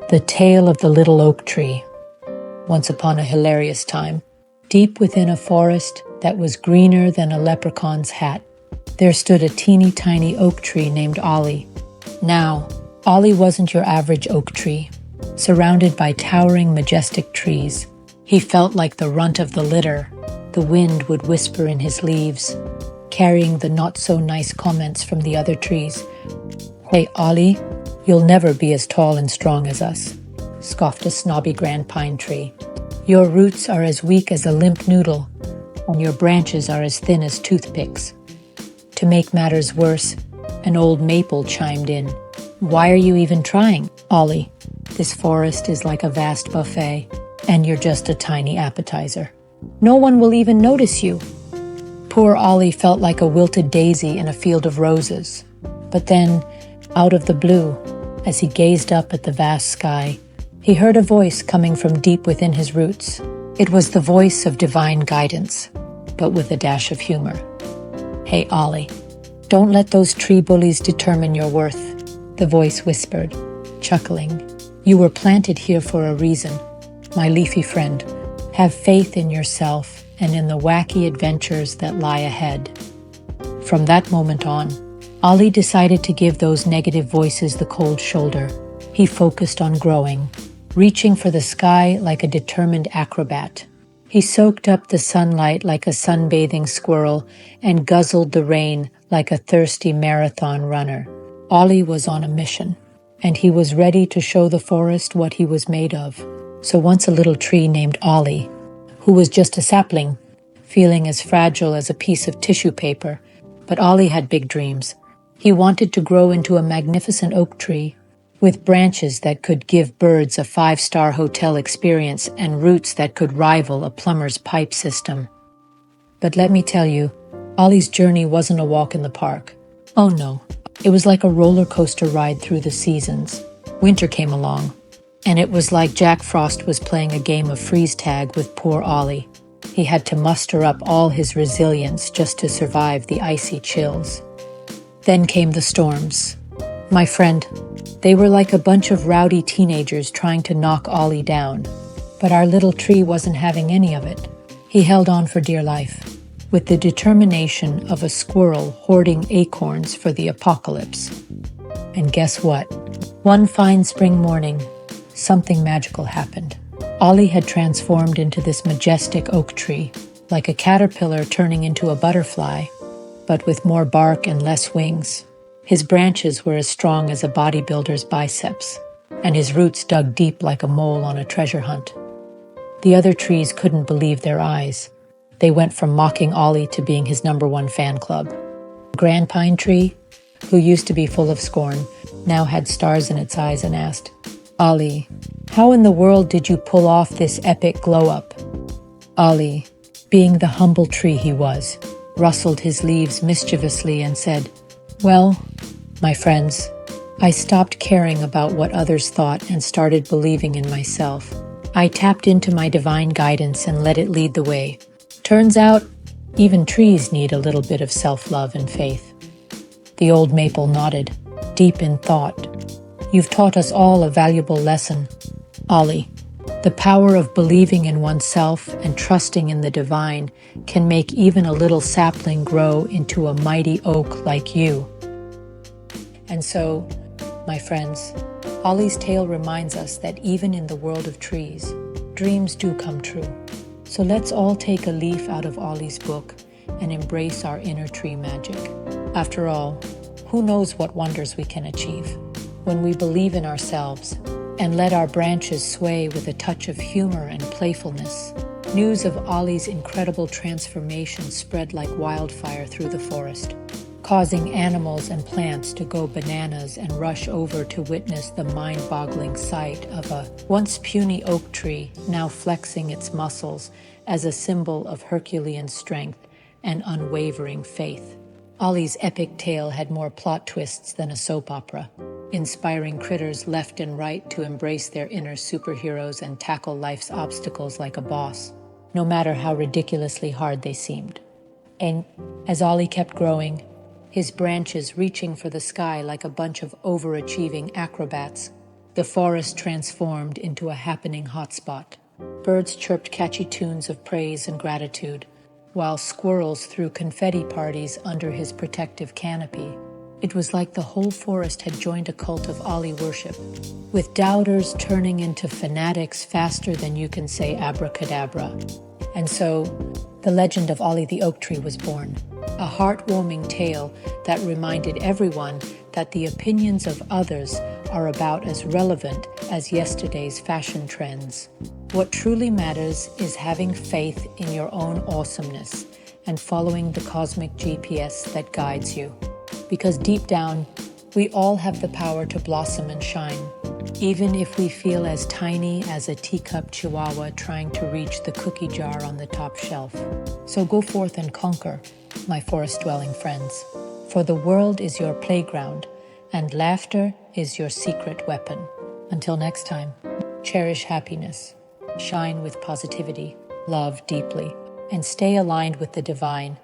The Tale of the Little Oak Tree. Once upon a hilarious time, deep within a forest that was greener than a leprechaun's hat, there stood a teeny tiny oak tree named Olly. Now, Olly wasn't your average oak tree. Surrounded by towering, majestic trees, he felt like the runt of the litter. The wind would whisper in his leaves, carrying the not-so-nice comments from the other trees. "Hey, Olly, you'll never be as tall and strong as us," scoffed a snobby grand pine tree. "Your roots are as weak as a limp noodle, and your branches are as thin as toothpicks." To make matters worse, an old maple chimed in. "Why are you even trying, Olly? This forest is like a vast buffet, and you're just a tiny appetizer. No one will even notice you." Poor Olly felt like a wilted daisy in a field of roses. But then, out of the blue, as he gazed up at the vast sky, he heard a voice coming from deep within his roots. It was the voice of divine guidance, but with a dash of humor. "Hey, Olly, don't let those tree bullies determine your worth," the voice whispered, chuckling. "You were planted here for a reason, my leafy friend. Have faith in yourself and in the wacky adventures that lie ahead." From that moment on, Olly decided to give those negative voices the cold shoulder. He focused on growing, reaching for the sky like a determined acrobat. He soaked up the sunlight like a sunbathing squirrel and guzzled the rain like a thirsty marathon runner. Olly was on a mission, and he was ready to show the forest what he was made of. So once a little tree named Olly, who was just a sapling, feeling as fragile as a piece of tissue paper, but Olly had big dreams. He wanted to grow into a magnificent oak tree, with branches that could give birds a 5-star hotel experience and roots that could rival a plumber's pipe system. But let me tell you, Olly's journey wasn't a walk in the park. Oh no, it was like a roller coaster ride through the seasons. Winter came along, and it was like Jack Frost was playing a game of freeze tag with poor Olly. He had to muster up all his resilience just to survive the icy chills. Then came the storms. My friend, they were like a bunch of rowdy teenagers trying to knock Olly down. But our little tree wasn't having any of it. He held on for dear life, with the determination of a squirrel hoarding acorns for the apocalypse. And guess what? One fine spring morning, something magical happened. Olly had transformed into this majestic oak tree, like a caterpillar turning into a butterfly, but with more bark and less wings. His branches were as strong as a bodybuilder's biceps, and his roots dug deep like a mole on a treasure hunt. The other trees couldn't believe their eyes. They went from mocking Olly to being his #1 fan club. The grand pine tree, who used to be full of scorn, now had stars in its eyes and asked, "Olly, how in the world did you pull off this epic glow-up?" Olly, being the humble tree he was, rustled his leaves mischievously and said, "Well, my friends, I stopped caring about what others thought and started believing in myself. I tapped into my divine guidance and let it lead the way. Turns out, even trees need a little bit of self-love and faith." The old maple nodded, deep in thought. "You've taught us all a valuable lesson, Olly. The power of believing in oneself and trusting in the divine can make even a little sapling grow into a mighty oak like you." And so, my friends, Olly's tale reminds us that even in the world of trees, dreams do come true. So let's all take a leaf out of Olly's book and embrace our inner tree magic. After all, who knows what wonders we can achieve when we believe in ourselves and let our branches sway with a touch of humor and playfulness. News of Olly's incredible transformation spread like wildfire through the forest, causing animals and plants to go bananas and rush over to witness the mind-boggling sight of a once puny oak tree now flexing its muscles as a symbol of Herculean strength and unwavering faith. Olly's epic tale had more plot twists than a soap opera, inspiring critters left and right to embrace their inner superheroes and tackle life's obstacles like a boss, no matter how ridiculously hard they seemed. And as Olly kept growing, his branches reaching for the sky like a bunch of overachieving acrobats, The forest transformed into a happening hotspot. Birds chirped catchy tunes of praise and gratitude, while squirrels threw confetti parties under his protective canopy. It was like the whole forest had joined a cult of Olly worship, with doubters turning into fanatics faster than you can say abracadabra. And so, the legend of Olly the oak tree was born, a heartwarming tale that reminded everyone that the opinions of others are about as relevant as yesterday's fashion trends. What truly matters is having faith in your own awesomeness and following the cosmic GPS that guides you. Because deep down, we all have the power to blossom and shine, even if we feel as tiny as a teacup chihuahua trying to reach the cookie jar on the top shelf. So go forth and conquer, my forest-dwelling friends, for the world is your playground, and laughter is your secret weapon. Until next time, cherish happiness, shine with positivity, love deeply, and stay aligned with the divine,